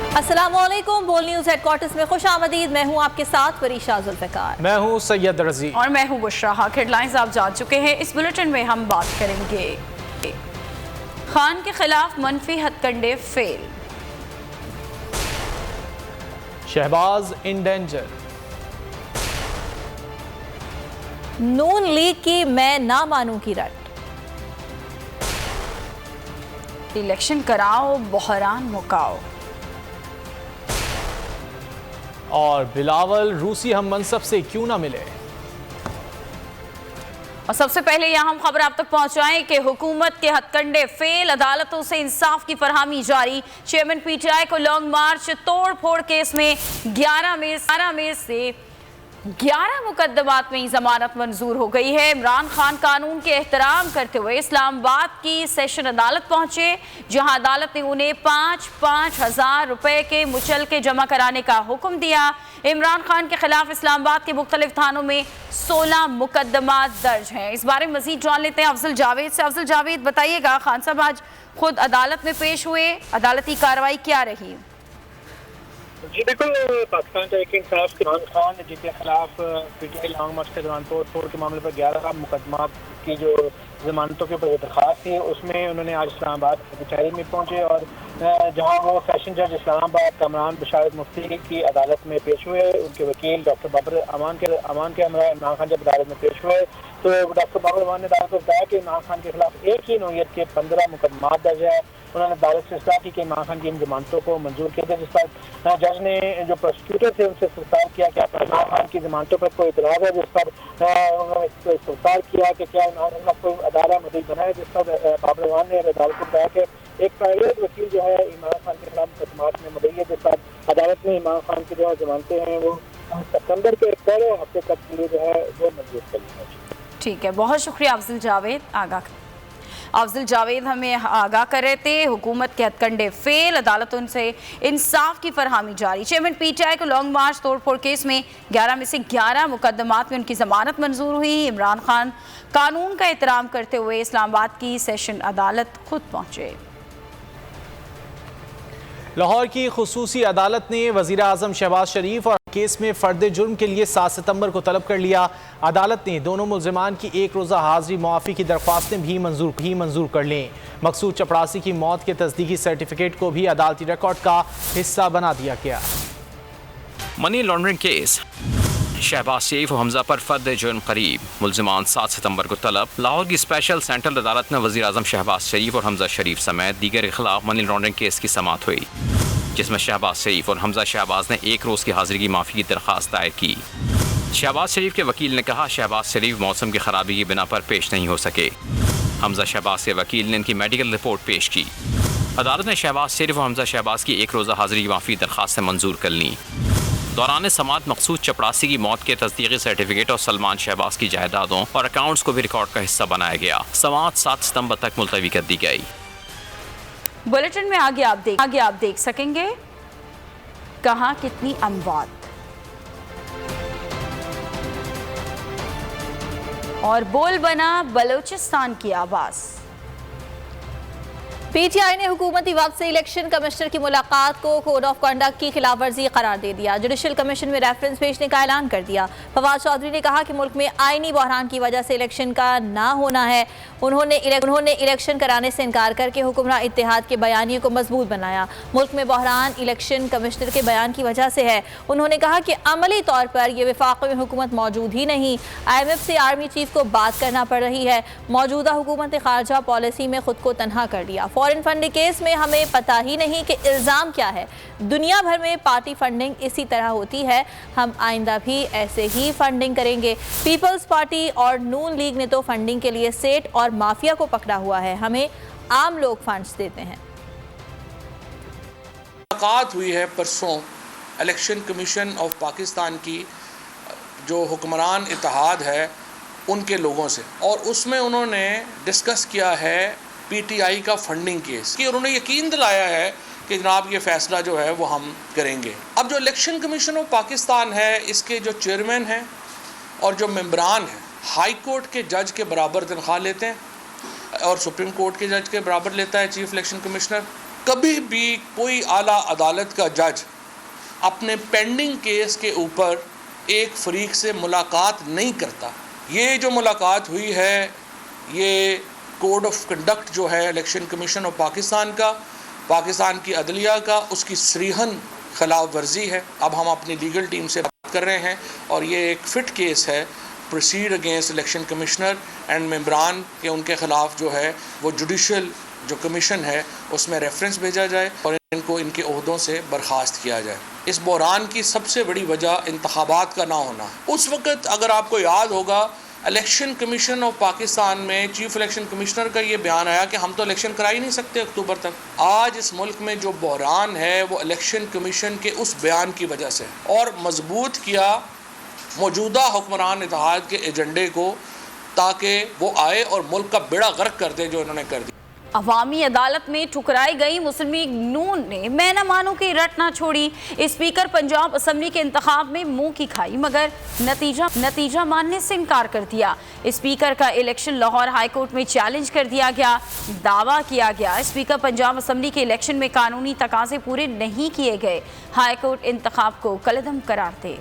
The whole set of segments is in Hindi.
अस्सलामुअलैकुम, बोल न्यूज़ हेडक्वार्टर्स में खुश आमदीद। मैं हूँ आपके साथ वरीशा जुल्फ़िकार। मैं हूँ सैयद रजी और मैं हूँ बुशरा। हेडलाइंस आप जान चुके हैं। इस बुलेटिन में हम बात करेंगे खान के खिलाफ मनफी हथकंडे fail, Shehbaz in danger, Noon league की मैं ना मानूं की रट, इलेक्शन कराओ बहरान मुकाओ, और बिलावल रूसी हम मनसब से क्यों ना मिले। और सबसे पहले यहाँ हम खबर आप तक पहुंचाएं कि हुकूमत के हथकंडे फेल, अदालतों से इंसाफ की फरहमी जारी। चेयरमैन पीटीआई को लॉन्ग मार्च तोड़ फोड़ केस में 11 में से 11 मुकदमात में जमानत मंजूर हो गई है। इमरान खान कानून के एहतराम करते हुए इस्लामाबाद की सेशन अदालत पहुंचे, जहां अदालत ने उन्हें 5-5 हज़ार रुपए के मुचलके जमा कराने का हुक्म दिया। इमरान खान के खिलाफ इस्लामाबाद के मुख्तलिफ थानों में 16 मुकदमात दर्ज हैं। इस बारे में मजीद जान लेते हैं अफजल जावेद से। अफजल जावेद, बताइएगा, खान साहब आज खुद अदालत में पेश हुए, अदालती कार्रवाई क्या रही? जी बिल्कुल, पाकिस्तान तहरीक इंसाफ के इमरान खान जिनके खिलाफ पीटीआई लॉन्ग मार्च के दौरान तोड़ फोड़ के मामले पर 11 मुकदमात की जो जमानतों के ऊपर दरख्वास्त थी, उसमें उन्होंने आज इस्लामाबाद कचहरी में पहुंचे और जहां वो सेशन जज इस्लामाबाद कमरान बशारत मुफ्ती की अदालत में पेश हुए। उनके वकील डॉक्टर बाबर अमान के हमरा इमरान खान जब अदालत में पेश हुए तो डॉक्टर बाबर अमान ने अदालत को बताया कि इमरान खान के खिलाफ एक ही नौयत के 15 मुकदमात दर्ज है। उन्होंने अदालत से इस्तफ़ा की कि इमरान खान की इन जमानतों को मंजूर किया जाए, जिस पर जज ने जो प्रोसिक्यूटर थे उनसे सवाल किया कि आप इमरान खान की जमानतों पर कोई इतराज़ है, जिस पर उन्होंने सवाल किया कि क्या इमरान खान कोई अदारा मजीद बना है, जिस पर बाबर अमान ने अदालत को बताया कि एक प्राइवेट वकील जो है इमरान खान के खिलाफ मुकदमात में मुद्दई है, जिस पर अदालत ने इमरान खान की जो जमानतें हैं वो सितंबर के पहले हफ्ते तक के लिए जो है वो मंजूर कर ली है। ठीक है, बहुत शुक्रिया अफजल जावेद हमें आगाह कर रहे थे। हुकूमत के हथकंडे फेल, अदालतों से इंसाफ की फरहमी जारी। चेयरमैन पीटीआई को लॉन्ग मार्च तोड़फोड़ केस में 11 में से 11 मुकदमात में उनकी जमानत मंजूर हुई। इमरान खान कानून का एहतराम करते हुए इस्लामाबाद की सेशन अदालत खुद पहुंचे। लाहौर की खुसूसी अदालत ने वज़ीर आज़म शहबाज शरीफ और केस में फर्द जुर्म के लिए 7 सितंबर को तलब कर लिया। अदालत ने दोनों मुल्ज़िमान की एक रोज़ा हाज़री मुआफ़ी की दरख्वास्तें भी मंजूर कर लें। मकसूद चपरासी की मौत के तस्दीकी सर्टिफिकेट को भी अदालती रिकॉर्ड का हिस्सा बना दिया गया। मनी लॉन्ड्रिंग केस, शहबाज शरीफ और हमजा पर फर्द जुर्म करीब, मुल्ज़िमान 7 सितंबर को तलब। लाहौर की स्पेशल सेंट्रल अदालत में वज़ीर आज़म शहबाज शरीफ और हमजा शरीफ समेत दीगर के खिलाफ मनी लॉन्ड्रिंग केस की समाअत हुई, जिसमें शहबाज शरीफ और हमजा शहबाज ने एक रोज़ की हाजिरी की माफ़ी की दरख्वास्त दायर की। शहबाज शरीफ के वकील ने कहा शहबाज शरीफ मौसम की खराबी की बिना पर पेश नहीं हो सके। हमजा शहबाज के वकील ने इनकी मेडिकल रिपोर्ट पेश की। अदालत ने शहबाज शरीफ और हमजा शहबाज की एक रोज़ा हाजिरी की माफ़ी दरख्वास्त मंजूर कर ली। दौरान समाअत मकसूद चपरासी की मौत के तस्दीकी सर्टिफिकेट और सलमान शहबाज की जायदादों और अकाउंट्स को भी रिकॉर्ड का हिस्सा बनाया गया। समाअत 7 सितंबर तक मुलतवी कर दी गई। बुलेटिन में आगे आप देख सकेंगे कहां कितनी अमवात, और बोल बना बलूचिस्तान की आवाज। पीटीआई ने हुकूमती वक्त से इलेक्शन कमिश्नर की मुलाकात को कोड ऑफ कंडक्ट की खिलाफ वर्जी करार दे दिया। जुडिशल कमीशन में रेफरेंस भेजने का ऐलान कर दिया। फवाद चौधरी ने कहा कि मुल्क में आईनी बहरान की वजह से इलेक्शन का ना होना है। उन्होंने इलेक्शन कराने से इनकार करके हुक्मरान इत्तेहाद के बयानिए को मजबूत बनाया। मुल्क में बहरान इलेक्शन कमिश्नर के बयान की वजह से है। उन्होंने कहा कि अमली तौर पर यह वफाक में हुकूमत मौजूद ही नहीं। IMF से आर्मी चीफ को बात करना पड़ रही है। मौजूदा हुकूमत खारजा पॉलिसी में खुद को तनहा कर दिया। फॉरेन फंडिंग केस में हमें पता ही नहीं कि इल्ज़ाम क्या है। दुनिया भर में पार्टी फंडिंग इसी तरह होती है। हम आइंदा भी ऐसे ही फंडिंग करेंगे। पीपल्स पार्टी और नून लीग ने तो फंडिंग के लिए सेठ और माफिया को पकड़ा हुआ है। हमें आम लोग फंड्स देते हैं। मुलाकात हुई है परसों इलेक्शन कमीशन ऑफ पाकिस्तान की जो हुक्मरान इत्तेहाद है उनके लोगों से, और उसमें उन्होंने डिस्कस किया है पीटीआई का फंडिंग केस कि उन्होंने यकीन दिलाया है कि जनाब ये फैसला जो है वो हम करेंगे। अब जो इलेक्शन कमीशन ऑफ पाकिस्तान है इसके जो चेयरमैन हैं और जो मेंबरान हैं हाई कोर्ट के जज के बराबर तनख्वाह लेते हैं और सुप्रीम कोर्ट के जज के बराबर लेता है चीफ इलेक्शन कमिश्नर। कभी भी कोई आला अदालत का जज अपने पेंडिंग केस के ऊपर एक फरीक से मुलाकात नहीं करता। ये जो मुलाकात हुई है, ये कोड ऑफ कंडक्ट जो है इलेक्शन कमीशन ऑफ पाकिस्तान का, पाकिस्तान की अदलिया का, उसकी सरीहन खिलाफ वर्जी है। अब हम अपनी लीगल टीम से बात कर रहे हैं और ये एक फ़िट केस है, proceed against election commissioner and मेंबरान के, उनके ख़िलाफ़ जो है वो जुडिशल जो कमीशन है उसमें रेफरेंस भेजा जाए और इनको इनके ओहदों से बर्खास्त किया जाए। इस बहरान की सबसे बड़ी वजह इंतखाबात का ना होना। उस वक़्त अगर आपको याद होगा, इलेक्शन कमीशन ऑफ पाकिस्तान में चीफ इलेक्शन कमिश्नर का ये बयान आया कि हम तो इलेक्शन करा ही नहीं सकते अक्टूबर तक। आज इस मुल्क में जो बहरान है वो इलेक्शन कमीशन के उस बयान की वजह से, और मजबूत किया मौजूदा हुक्मरान इत्तेहाद के एजेंडे को, ताकि वो आए और मुल्क का बेड़ा गर्क कर दे जो इन्होंने कर दिया। अवामी अदालत में ठुकराई गई मुस्लिम लीग नून ने मैं न मानू की रट ना छोड़ी। स्पीकर पंजाब असम्बली के इंतखाब में मुंह की खाई, मगर नतीजा मानने से इनकार कर दिया। स्पीकर का इलेक्शन लाहौर हाई कोर्ट में चैलेंज कर दिया गया। दावा किया गया स्पीकर पंजाब असम्बली के इलेक्शन में कानूनी तकाजे पूरे नहीं किए गए। हाई कोर्ट इंतखाब को कलअदम करार दे।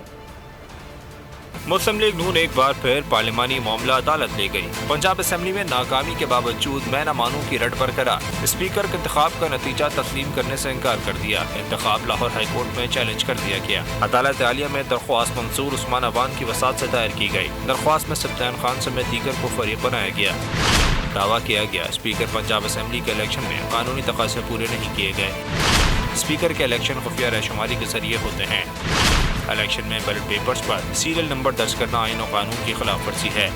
मुस्लिम लीग नून एक बार फिर पार्लिमानी मामला अदालत ले गई। पंजाब असेंबली में नाकामी के बावजूद मैं न मानू की रट बरकरार। स्पीकर के इंतखाब का नतीजा तस्लीम करने से इनकार कर दिया। इंतखाब लाहौर हाई कोर्ट में चैलेंज कर दिया गया। अदालत आलिया में दरख्वास्त मंसूर उस्मान अवान की वसात से दायर की गई। दरख्वास्त में सब्तान खान समेत दीगर को फरीक बनाया गया। दावा किया गया स्पीकर पंजाब असेंबली के इलेक्शन में कानूनी तकाजे पूरे नहीं किए गए। स्पीकर के इलेक्शन खुफिया रायशुमारी के जरिए होते हैं। इलेक्शन में बैलेट पेपर्स पर सीरियल नंबर दर्ज करना आईन और कानून की खिलाफ वर्जी है।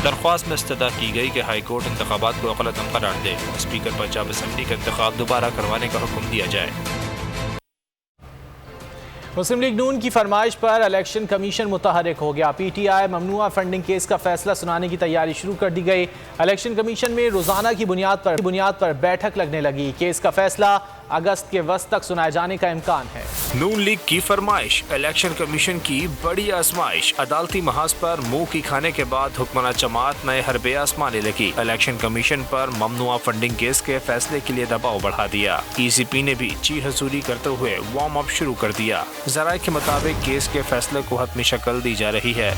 दरख्वास्त में इस्तदा की गई कि हाई कोर्ट इंतखाबात को कलअदम करार दे। स्पीकर पंजाब असेंबली का इंतखाब दोबारा करवाने का हुक्म दिया जाए। मुस्लिम लीग नून की फरमाइश पर इलेक्शन कमीशन मुतहरिक हो गया। PTI ममनुआ फंडिंग केस का फैसला सुनाने की तैयारी शुरू कर दी गई। इलेक्शन कमीशन में रोजाना की बुनियाद पर बैठक लगने लगी। केस का फैसला अगस्त के वस्त तक सुनाए जाने का इम्कान है। नून लीग की फरमाइश, इलेक्शन कमीशन की बड़ी आजमाइश। अदालती महाज पर मुंह की खाने के बाद हुक्मरान जमात नए हरबे आसमाने लगी। इलेक्शन कमीशन पर ममनुआ फंडिंग केस के फैसले के लिए दबाव बढ़ा दिया। ECP ने भी ची हजूरी करते हुए वार्म अप शुरू कर दिया। जराये के मुताबिक केस के फैसले को हतमी शक्ल दी जा रही है।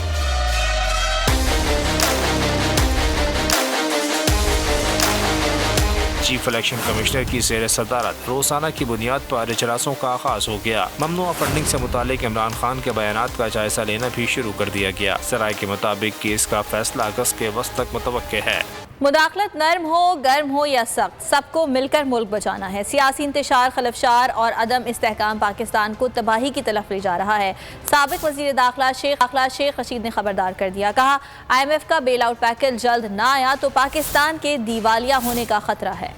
चीफ इलेक्शन कमिश्नर की ज़ेर सदारत रोजाना की बुनियाद पर इजलासों का आगाज हो गया। ममनुआ फंडिंग से मुतालिक इमरान खान के बयानात का जायजा लेना भी शुरू कर दिया गया। सराय के मुताबिक केस का फैसला अगस्त के वस्त तक मुतवक्के है। मुदाखलत नर्म हो, गर्म हो या सख्त, सबको मिलकर मुल्क बचाना है। सियासी इंतशार, खलफशार और अदम इस्तेहकाम पाकिस्तान को तबाही की तरफ ले जा रहा है। साबिक वज़ीर दाखिला शेख रशीद ने खबरदार कर दिया। कहा IMF का बेल आउट पैकेज जल्द ना आया तो पाकिस्तान के दिवालिया होने का खतरा है।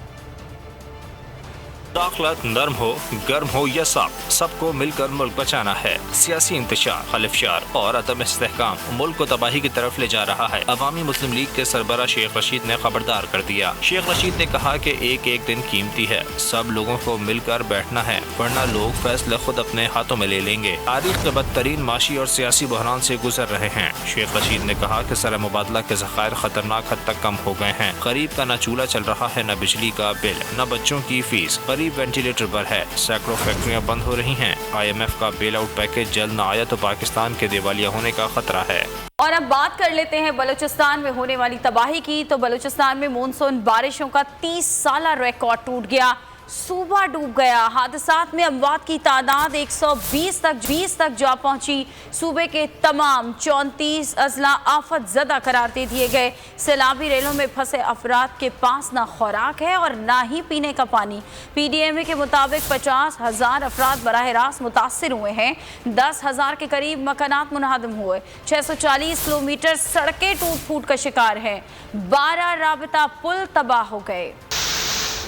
मुदाखलत नर्म हो, गर्म हो या सख्त, सबको मिलकर मुल्क बचाना है। सियासी इंतशार, खलफशार और अदम इस्तेहकाम मुल्क को तबाही की तरफ ले जा रहा है। अवामी मुस्लिम लीग के सरबरा शेख रशीद ने खबरदार कर दिया। शेख रशीद ने कहा कि एक एक दिन कीमती है, सब लोगों को मिलकर बैठना है, वरना लोग फैसले खुद अपने हाथों में ले लेंगे। तारीख के बदतरीन माशी और सियासी बहरान से गुजर रहे हैं। शेख रशीद ने कहा कि सर मुबादला के ज़खायर खतरनाक हद तक कम हो गए हैं। गरीब का न चूल्हा चल रहा है, न बिजली का बिल, न बच्चों की फीस, गरीब वेंटिलेटर पर है, सैकड़ों फैक्ट्रियां बंद हो रही हैं। IMF का बेल आउट पैकेज जल्द न आया तो पाकिस्तान के दिवालिया होने का खतरा है। और अब बात कर लेते हैं बलूचिस्तान में होने वाली तबाही की। तो बलूचिस्तान में मानसून बारिशों का 30 साला रिकॉर्ड टूट गया। सूबा डूब गया। हादसात में अमवात की तादाद 120 तक जा पहुंची। सूबे के तमाम 34 अजला आफत ज़दा करार दे दिए गए। सैलाबी रेलों में फंसे अफराद के पास ना खुराक है और ना ही पीने का पानी। PDMA के मुताबिक 50,000 अफराद बराह रास्त मुतासर हुए हैं। 10,000 के करीब मकानात मुनहदम हुए। 640 किलोमीटर सड़कें टूट फूट का शिकार हैं। 12 राबता पुल तबाह हो गए।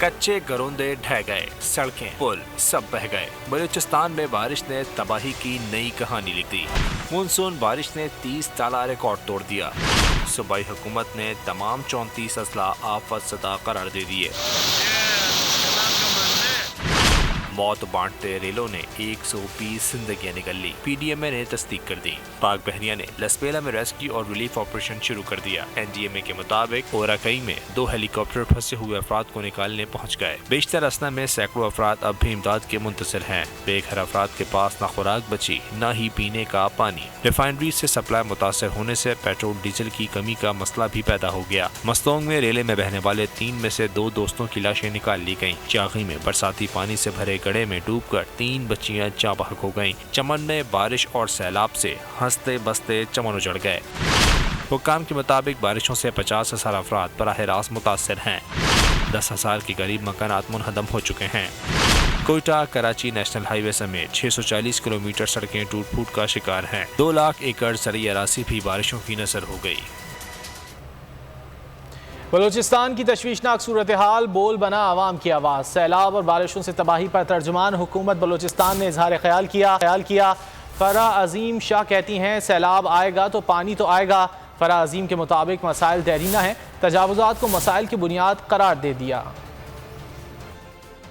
कच्चे घरोंदे ढह गए, सड़कें पुल सब बह गए। बलूचिस्तान में बारिश ने तबाही की नई कहानी लिख दी। मानसून बारिश ने 30 साला रिकॉर्ड तोड़ दिया। सूबाई हुकूमत ने तमाम 34 अजला आफत सदा करार दे दिए। मौत बांटते रेलों ने 120 जिंदगियां निकल ली। PDMA ने तस्दीक कर दी। पाक बहरिया ने लसपेला में रेस्क्यू और रिलीफ ऑपरेशन शुरू कर दिया। NDMA के मुताबिक ओराकई में 2 हेलीकॉप्टर फंसे हुए अफराद को निकालने पहुँच गए। बेशतर असना में सैकड़ों अफराद अब भी इमदाद के मुंतसिर हैं। बेघर अफराद के पास न खुराक बची न ही पीने का पानी। रिफाइनरी से सप्लाई मुतासर होने से पेट्रोल डीजल की कमी का मसला भी पैदा हो गया। मस्तोंग में रेले में बहने वाले 3 में से 2 दोस्तों की लाशें निकाल ली गयी। चागी में बरसाती पानी से भरे गड्ढे में डूबकर 3 बच्चियां जाँ बहक हो गयीं। चमन में बारिश और सैलाब से हंसते बसते चमन उजड़ गए। हुक्काम के मुताबिक बारिशों से 50,000 अफराद बराह रास्त मुतासर हैं। 10,000 के करीब मकानात मुनहदम हो चुके हैं। कोयटा कराची नेशनल हाईवे समेत 640 किलोमीटर सड़कें टूट फूट का शिकार हैं। 2 लाख एकड़ ज़रई अरासी भी बारिशों की नजर हो गई। बलूचिस्तान की तशवीशनाक सूरत हाल बोल बना आवाम की आवाज़। सैलाब और बारिशों से तबाही पर तर्जुमान हुकूमत बलूचिस्तान ने इजहार ख्याल किया। फरा अजीम शाह कहती हैं सैलाब आएगा तो पानी तो आएगा। फरा अजीम के मुताबिक मसाइल देरीना है, तजावुजात को मसाइल की बुनियाद करार दे दिया।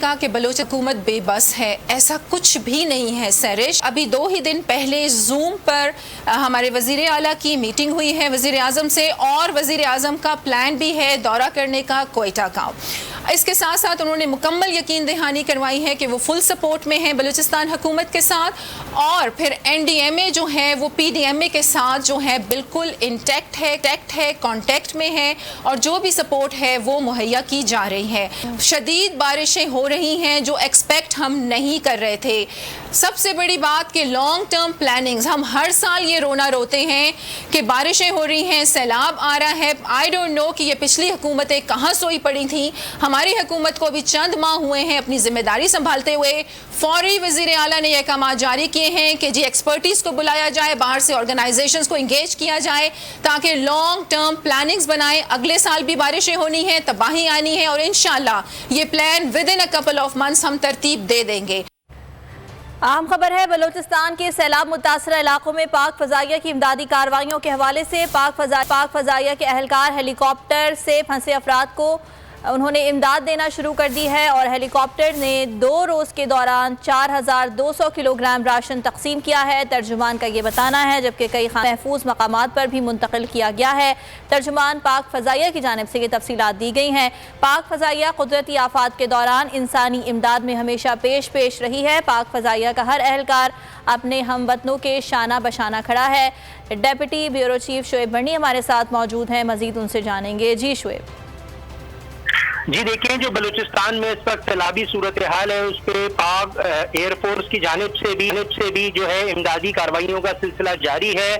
कहा कि बलोच हुकूमत बेबस है, ऐसा कुछ भी नहीं है। सरिश अभी 2 ही दिन पहले जूम पर हमारे वजीर आला की मीटिंग हुई है वजीर आजम से, और वजीर आजम का प्लान भी है दौरा करने का कोयटा का। इसके साथ साथ उन्होंने मुकम्मल यकीन दहानी करवाई है कि वो फुल सपोर्ट में हैं बलूचिस्तान हुकूमत के साथ, और फिर NDMA जो है वो PDMA के साथ जो है बिल्कुल इंटैक्ट है, कॉन्टेक्ट में है, और जो भी सपोर्ट है वो मुहैया की जा रही है। शदीद बारिशें हो रही हैं जो एक्सपेक्ट हम नहीं कर रहे थे। सबसे बड़ी बात कि लॉन्ग टर्म प्लानिंग्स, हम हर साल ये रोते हैं कि बारिशें हो रही हैं, सैलाब आ रहा है। आई डोंट नो कि ये पिछली हुकूमतें कहाँ सोई पड़ी थी। हमारी हुकूमत को अभी चंद माह हुए हैं अपनी जिम्मेदारी संभालते हुए। फौरी वजीर आला ने यह अहकाम जारी किए हैं कि जी एक्सपर्टीज को बुलाया जाए, बाहर से ऑर्गेनाइजेशंस को इंगेज किया जाए ताकि लॉन्ग टर्म प्लानिंग्स बनाएं। अगले साल भी बारिशें होनी है, तबाही आनी है, और इंशाल्लाह ये plan with in a couple of months हम तरतीब दे देंगे। अहम खबर है बलूचिस्तान के सैलाब मुतासर इलाकों में पाक फजाइया की इमदादी कार्रवाइयों के हवाले से पाक फजाइया के अहलकार हेलीकॉप्टर से फंसे अफराद को उन्होंने इमदाद देना शुरू कर दी है, और हेलीकॉप्टर ने 2 रोज़ के दौरान 4200 किलोग्राम राशन तकसीम किया है। तर्जुमान का ये बताना है, जबकि कई महफूज मकामात पर भी मुंतकिल किया गया है। तर्जुमान पाक फजाइया की जानिब से ये तफसीलात दी गई हैं। पाक फजाइया कुदरती आफात के दौरान इंसानी इमदाद में हमेशा पेश रही है। पाक फजाइया का हर अहलकार अपने हमवतनों के शाना बशाना खड़ा है। डेप्यूटी ब्यूरो चीफ शुएब बर्नी हमारे साथ मौजूद हैं, मजीद उनसे जानेंगे। जी शुएब। जी देखिए, जो बलूचिस्तान में इस वक्त सैलाबी सूरत हाल है उस पर पाक एयरफोर्स की जानिब से भी जो है इमदादी कार्रवाइयों का सिलसिला जारी है।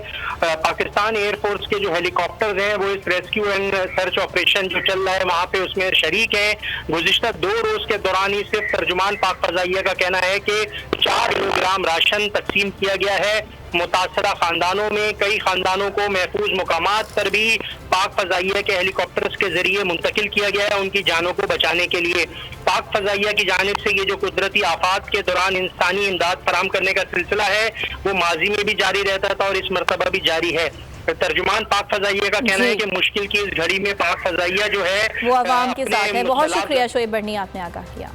पाकिस्तान एयरफोर्स के जो हेलीकॉप्टर हैं वो इस रेस्क्यू एंड सर्च ऑपरेशन जो चल रहा है वहाँ पे उसमें शरीक हैं। गुज़िश्ता 2 रोज के दौरान ही सिर्फ तर्जुमान पाक फजाइया का कहना है कि 4 किलोग्राम राशन तकसीम किया गया है। मुतासरा खानदानों में कई खानदानों को महफूज मुकामात पर भी पाक फजाइया के हेलीकॉप्टर्स के जरिए मुंतकिल किया गया है उनकी जानों को बचाने के लिए। पाक फजाइया की जानिब से ये जो कुदरती आफात के दौरान इंसानी इमदाद फराहम करने का सिलसिला है वो माजी में भी जारी रहता था और इस मरतबा भी जारी है। तर्जुमान पाक फजाइया का कहना है कि मुश्किल की इस घड़ी में पाक फजाइया जो है वो अवाम के साथ है। बहुत शुक्रिया शुएब बर्नी, आपने आगाह किया।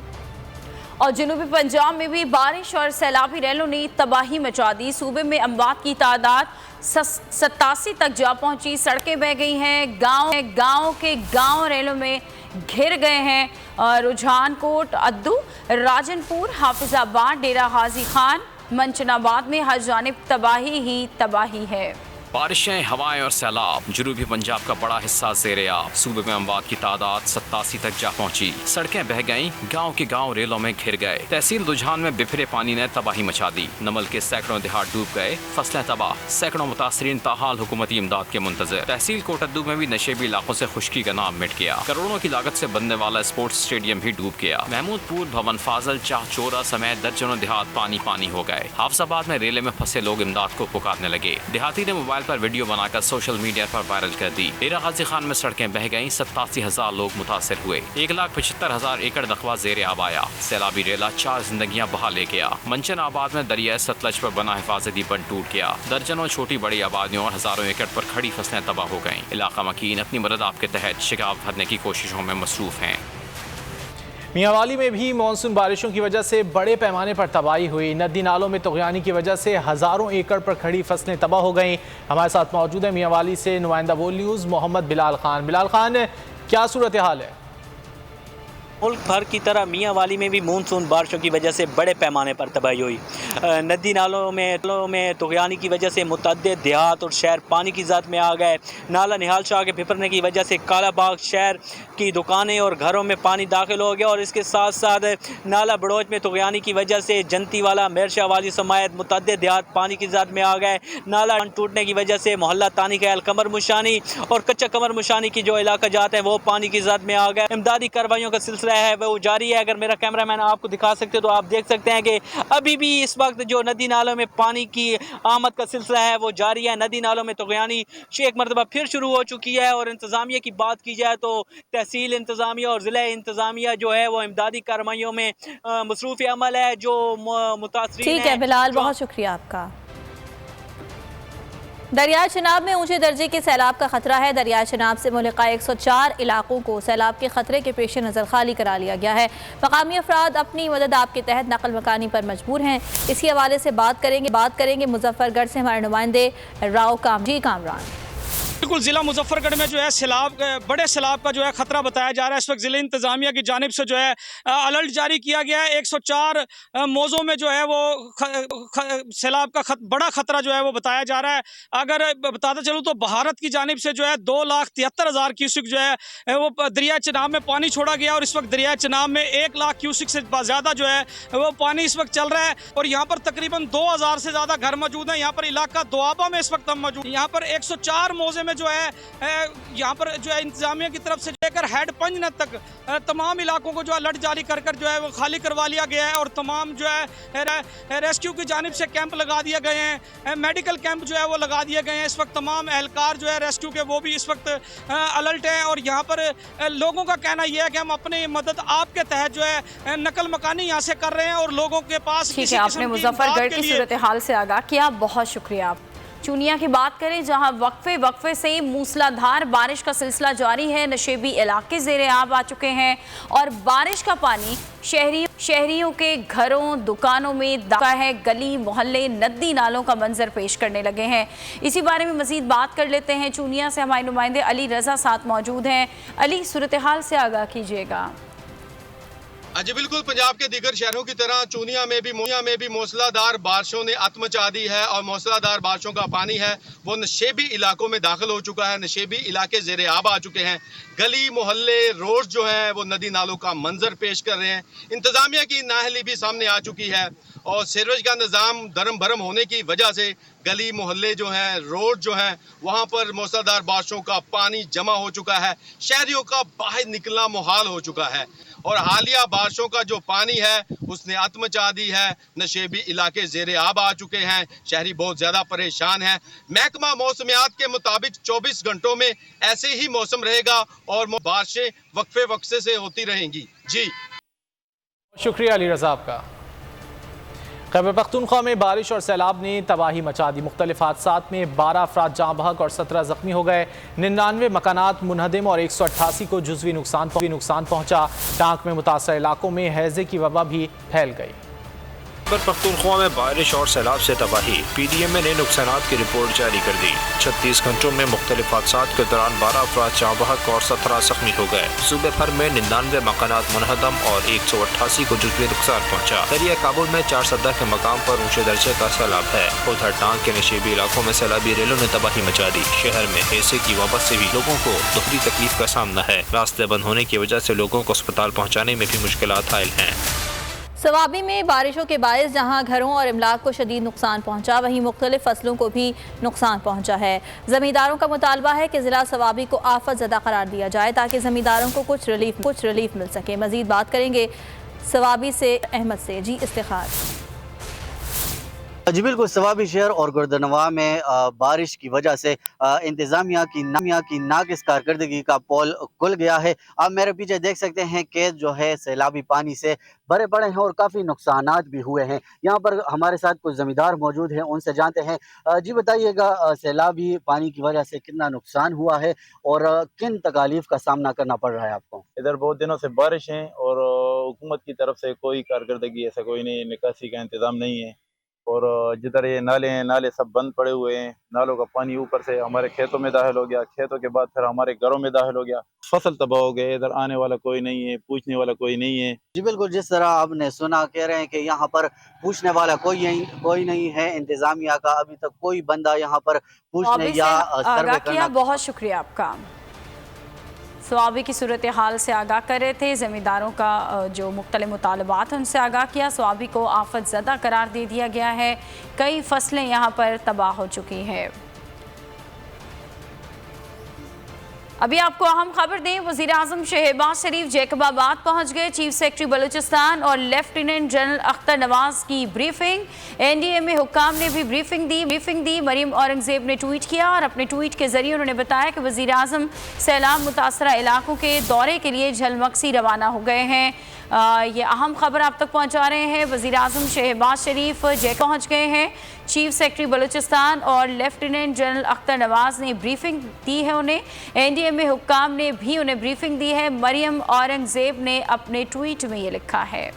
और जनूबी पंजाब में भी बारिश और सैलाबी रैलों ने तबाही मचा दी। सूबे में अमवात की तादाद 87 तक जा पहुंची। सड़कें बह गई हैं, गांव रैलों में घिर गए हैं। रुझानकोट, अद्दू, राजनपुर, हाफिजाबाद, डेरा गाजी खान, मंचनाबाद में हर जानिब तबाही ही तबाही है। बारिशें, हवाएं और सैलाब। जनूबी पंजाब का बड़ा हिस्सा ज़ेर-ए-आब। सूबे में अमवात की तादाद 87 तक जा पहुंची। सड़कें बह गईं, गांव के गांव रेलों में घिर गए। तहसील रुझान में बिफरे पानी ने तबाही मचा दी। नमल के सैकड़ों देहात डूब गए, फसलें तबाह। सैकड़ों मुतासरीन ताहाल हुकूमती इमदाद के मुंतज़िर। तहसील कोटद्दू में भी नशेबी इलाकों से खुश्की का नाम मिट गया। करोड़ों की लागत से बनने वाला स्पोर्ट्स स्टेडियम भी डूब गया। महमूदपुर, भवन फाजल, चाहचोरा समेत दर्जनों देहात पानी हो गए। हाफिजाबाद में रेले में फंसे लोग इमदाद को पुकारने लगे। देहाती ने मोबाइल पर वीडियो बनाकर सोशल मीडिया पर वायरल कर दी। डेरा गाजी खान में सड़कें बह गईं, 87,000 लोग मुतासिर हुए। 1,75,000 एकड़ रकबा ज़ेर-ए-आब आया। सैलाबी रेला 4 जिंदगियां बहा ले गया। मंचनाबाद में दरिया सतलज पर बना हिफाजती बंद टूट गया। दर्जनों छोटी बड़ी आबादियों और हजारों एकड़ पर खड़ी फसलें तबाह हो गईं। इलाका मकीन अपनी मदद आपके तहत शिकाव भरने की कोशिशों में मसरूफ हैं। मियांवाली में भी मानसून बारिशों की वजह से बड़े पैमाने पर तबाही हुई। नदी नालों में तुग़यानी की वजह से हज़ारों एकड़ पर खड़ी फसलें तबाह हो गईं। हमारे साथ मौजूद है मियांवाली से नुमाइंदा बोल न्यूज़ मोहम्मद बिलाल खान। बिलाल खान, क्या सूरत हाल है? मुल्क भर की तरह मियांवाली में भी मानसून बारिशों की वजह से बड़े पैमाने पर तबाही हुई। नदी नालों में तुग़यानी की वजह से मुतअद्दिद देहात और शहर पानी की ज़द में आ गए। नाला निहाल शाह के फिपरने की वजह से कालाबाग शहर की दुकानें और घरों में पानी दाखिल हो गया और इसके साथ साथ नाला बड़ोच में तुग़यानी की वजह से जनती वाला मेरशा वाली समायत मुतअद्दिद देहात पानी की ज़द में आ गए। नाला टूटने की वजह से मोहल्ला तानी खैल, कमर मुशानी और कच्चा कमर मुशानी की जो इलाका जाते हैं वो पानी की ज़द में आ गए। इमदादी कार्रवाइयों का सिलसिला है वो जारी है। अगर मेरा कैमरामैन आपको दिखा सकते तो आप देख सकते हैं कि अभी भी इस वक्त जो नदी नालों में पानी की आमद का सिलसिला है वो जारी है। नदी नालों में तुग़यानी एक मरतबा फिर शुरू हो चुकी है और इंतज़ामिया की बात की जाए तो तहसील इंतज़ामिया और ज़िला इंतज़ामिया जो है वो इमदादी कार्रवाइयों में मसरूफ़ अमल है। जो मुतासरीन ठीक है बिलाल, बहुत शुक्रिया आपका। दरियाए चनाब में ऊंचे दर्जे के सैलाब का खतरा है। दरियाए चनाब से मुल्का 104 इलाकों को सैलाब के खतरे के पेश नज़र खाली करा लिया गया है। मकामी अफराद अपनी मदद आपके तहत नकल मकानी पर मजबूर हैं। इसी हवाले से बात करेंगे मुजफ्फरगढ़ से हमारे नुमाइंदे राव कामरान। बिल्कुल, ज़िला मुजफ्फरगढ़ में जो है बड़े सैलाब का जो है ख़तरा बताया जा रहा है। इस वक्त ज़िला इंतज़ामिया की जानिब से जो है अलर्ट जारी किया गया है। 104 मौज़ों में जो है वो सैलाब का बड़ा ख़तरा जो है वो बताया जा रहा है। अगर बताता चलूँ तो भारत की जानिब से जो है 2,73,000 क्यूसिक जो है वो दरिया चनाब में पानी छोड़ा गया और इस वक्त दरिया चनाब में 1 लाख क्यूसिक से ज़्यादा जो है वो पानी इस वक्त चल रहा है और यहाँ पर तकरीबन 2,000 से ज़्यादा घर मौजूद हैं। यहाँ पर इलाका दोआबा में इस वक्त हम मौजूद। यहाँ पर 104 मौज़े में जो है यहाँ पर जो है इंतजामिया की तरफ से लेकर हेड पंजनत तक तमाम इलाकों को जो अलर्ट जारी कर जो है वो खाली करवा लिया गया है और तमाम जो है रेस्क्यू की जानिब से कैंप लगा दिए गए हैं। मेडिकल कैंप जो है वो लगा दिए गए हैं। इस वक्त तमाम एहलकार जो है रेस्क्यू के वो भी इस वक्त अलर्ट हैं और यहाँ पर लोगों का कहना यह है कि हम अपनी मदद आपके तहत जो है नकल मकानी यहाँ से कर रहे हैं और लोगों के पास। ठीक है, आपने मुजफ्फरगढ़ की सूरत हाल से आगाह किया, बहुत शुक्रिया। आप चुनिया की बात करें जहां वक्फे से मूसलाधार बारिश का सिलसिला जारी है। नशेबी इलाके ज़ेरे आब आ चुके हैं और बारिश का पानी शहरियों के घरों दुकानों में दाखिल है। गली मोहल्ले नदी नालों का मंजर पेश करने लगे हैं। इसी बारे में मजीद बात कर लेते हैं। चुनिया से हमारे नुमाइंदे अली रजा साथ मौजूद हैं। अली, सूरत हाल से आगाह कीजिएगा। जी बिल्कुल, पंजाब के दीगर शहरों की तरह चूनिया में भी मूसलाधार बारिशों ने अत मचा दी है और मूसलाधार बारिशों का पानी है वो नशेबी इलाकों में दाखिल हो चुका है। नशेबी इलाके ज़ेरे आब आ चुके हैं। गली मोहल्ले रोड जो है वो नदी नालों का मंजर पेश कर रहे हैं। इंतज़ामिया की नाअहली भी सामने आ चुकी है और सीवरेज का निज़ाम धर्म भरम होने की वजह से गली मोहल्ले जो हैं, रोड जो हैं, वहाँ पर मूसलाधार बारिशों का पानी जमा हो चुका है। शहरियों का बाहर निकलना मुहाल हो चुका है और हालिया बारिशों का जो पानी है उसने अत मचा दी है। नशेबी इलाके ज़ेरे आब आ चुके हैं। शहरी बहुत ज़्यादा परेशान हैं। महकमा मौसमियात के मुताबिक 24 घंटों में ऐसे ही मौसम रहेगा और बारिशें वक्फे वक्फे से होती रहेंगी। जी शुक्रिया अली रज़ा आपका। खैबर पख्तूनख्वा में बारिश और सैलाब ने तबाही मचा दी। मुख्तलिफ हादसात में 12 अफराद जाँ बहक और 17 जख्मी हो गए। 99 मकानात मुनहदम और 188 को जुज़वी नुकसान पहुँचा। टांक में मुतासर इलाकों में हैज़े की वबा भी फैल गई। खैबर पख्तूनख्वा में बारिश और सैलाब से तबाही। PDMA ने नुकसानात की रिपोर्ट जारी कर दी। 36 घंटों में मुख्तलिफ हादसात के दौरान 12 अफराद जाँ बहक और 17 जख्मी हो गए। सूबे भर में 99 मकानात मुनहदम और 188 को जुज़वी नुकसान पहुँचा। दरिया काबुल में 4 सदा के मकाम पर ऊंचे दर्जे का सैलाब है। उधर टांग के नशेबी इलाकों में सैलाबी रेलों ने तबाही मचा दी। शहर में हैसे की वबा से भी लोगों को दोहरी तकलीफ का सामना है। रास्ते बंद होने की वजह से लोगों को अस्पताल पहुँचाने में भी मुश्किलात हायल हैं। सवाबी में बारिशों के बायस जहां घरों और इमलाक को शदीद नुकसान पहुंचा, वहीं मुख्तलिफ फसलों को भी नुकसान पहुंचा है। ज़मींदारों का मुतालबा है कि ज़िला सवाबी को आफत ज़दा करार दिया जाए ताकि ज़मींदारों को कुछ रिलीफ मिल सके। मज़ीद बात करेंगे सवाबी से अहमद से। जी इफ्तिखार। जी बिल्कुल, सवाबी शहर और गुर्दनवा में बारिश की वजह से इंतज़ामिया की नाकिस कारकर्दगी का पोल खुल गया है। आप मेरे पीछे देख सकते हैं कि जो है सैलाबी पानी से भरे पड़े हैं और काफ़ी नुकसानात भी हुए हैं। यहाँ पर हमारे साथ कुछ ज़मींदार मौजूद हैं, उनसे जानते हैं। जी बताइएगा, सैलाबी पानी की वजह से कितना नुकसान हुआ है और किन तकालीफ का सामना करना पड़ रहा है आपको? इधर बहुत दिनों से बारिश है और हुकूमत की तरफ से कोई कारकर्दगी ऐसा कोई नहीं, निकासी का इंतज़ाम नहीं है। और जिधर ये नाले हैं, नाले सब बंद पड़े हुए हैं। नालों का पानी ऊपर से हमारे खेतों में दाखिल हो गया, खेतों के बाद फिर हमारे घरों में दाखिल हो गया। फसल तबाह हो गए, इधर आने वाला कोई नहीं है, पूछने वाला कोई नहीं है। जी बिल्कुल, जिस तरह आपने सुना, कह रहे हैं कि यहाँ पर पूछने वाला कोई नहीं है। इंतजामिया का अभी तक कोई बंदा यहाँ पर पूछने या सर्वे करना। बहुत शुक्रिया आपका। स्वाबी की सूरत हाल से आगाह कर रहे थे, ज़मींदारों का जो मुख्तलिफ मुतालबात हैं उनसे आगाह किया। स्वाबी को आफत ज़दा करार दे दिया गया है, कई फसलें यहाँ पर तबाह हो चुकी हैं। अभी आपको अहम खबर दें, वज़ीर आज़म शहबाज शरीफ जैकबाबाद पहुंच गए। चीफ सेक्रेटरी बलूचिस्तान और लेफ्टिनेंट जनरल अख्तर नवाज की ब्रीफिंग। NDMA हुक्काम ने भी ब्रीफिंग दी। मरीम औरंगजेब ने ट्वीट किया और अपने ट्वीट के जरिए उन्होंने बताया कि वज़ीर आज़म सैलाब मुतासरा इलाकों के दौरे के लिए झलमक्सी रवाना हो गए हैं। ये अहम खबर आप तक पहुंचा रहे हैं। वज़ीर आज़म शहबाज शरीफ पहुंच गए हैं। चीफ सेक्रेटरी बलूचिस्तान और लेफ्टिनेंट जनरल अख्तर नवाज ने ब्रीफिंग दी है उन्हें। NDMA हुक्काम ने भी उन्हें ब्रीफिंग दी है। मरियम औरंगजेब ने अपने ट्वीट में ये लिखा है।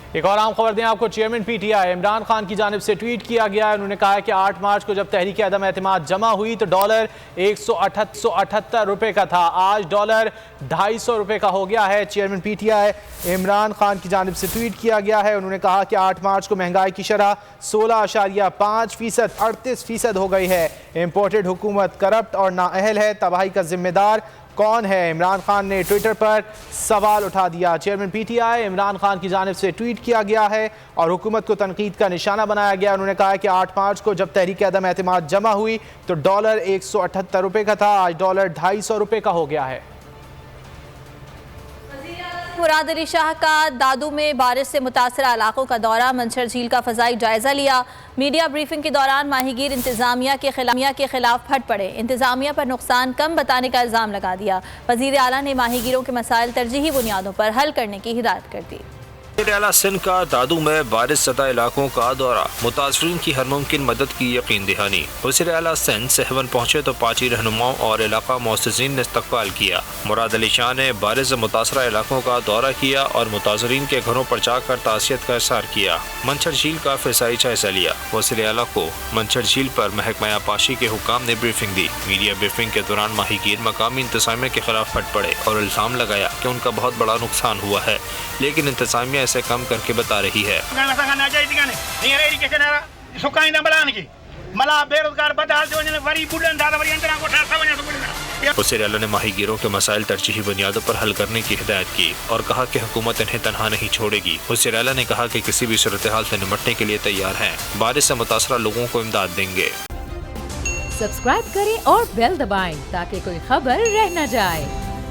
एक और आम खबर दें आपको, चेयरमैन PTI इमरान खान की जानिब से ट्वीट किया गया है। उन्होंने कहा है कि 8 मार्च को जब तहरीक अदम एतमाद जमा हुई तो डॉलर 178 रुपये का था, आज डॉलर 250 रुपये का हो गया है। चेयरमैन PTI इमरान खान की जानिब से ट्वीट किया गया है। उन्होंने कहा कि 8 मार्च को महंगाई की शरह 16.5% 38% हो गई है। इम्पोर्टेड हुकूमत करप्ट और नाअहल है, तबाही का जिम्मेदार कौन है? इमरान खान ने ट्विटर पर सवाल उठा दिया। चेयरमैन PTI इमरान खान की जानिब से ट्वीट किया गया है और हुकूमत को तनकीद का निशाना बनाया गया। उन्होंने कहा है कि 8 मार्च को जब तहरीक अदम एतमाद जमा हुई तो डॉलर 178 रुपये का था, आज डॉलर 250 रुपये का हो गया है। मुराद अली शाह का दादू में बारिश से मुतासरा इलाकों का दौरा, मंछर झील का फजाई जायजा लिया। मीडिया ब्रीफिंग के दौरान माहीगीर इंतजामिया के खिलाफ फट पड़े, इंतजामिया पर नुकसान कम बताने का इल्ज़ाम लगा दिया। वज़ीर आला ने माहीगीरों के मसाइल तरजीही बुनियादों पर हल करने की हिदायत कर दी। वज़ीर आला सिंध का दादू में बारिश ज़दा इलाकों का दौरा, मुतासरीन की हर मुमकिन मदद की यकीन दहानी। वज़ीर आला सिंध सहवन पहुँचे तो पार्टी रहनुमाओं और इलाका मुअस्सिसीन ने इस्तकबाल किया। मुराद अली शाह ने बारिश से मुतासरा इलाकों का दौरा किया और मुतासरीन के घरों पर जाकर तासियत का इज़हार किया। मंछर झील का फ़िज़ाई जायजा लिया। वज़ीर आला को मंछर झील पर महकमा आबपाशी के हुक्काम ने ब्रीफिंग दी। मीडिया ब्रीफिंग के दौरान माहीगीर मकामी इंतजामिया के खिलाफ फट पड़े और इल्ज़ाम लगाया कि उनका बहुत बड़ा नुकसान हुआ है, लेकिन इंतजामिया इसे कम करके बता रही है। वज़ीर आला ने माहीगीरों के मसाइल तरजीही बुनियादों पर हल करने की हिदायत की और कहा कि हुकूमत इन्हें तनहा नहीं छोड़ेगी। वज़ीर आला ने कहा कि किसी भी सूरत हाल से निपटने के लिए तैयार हैं, बारिश से मुतासरा लोगों को इमदाद देंगे। सब्सक्राइब करें और बेल दबाएं ताकि कोई खबर रह न जाए।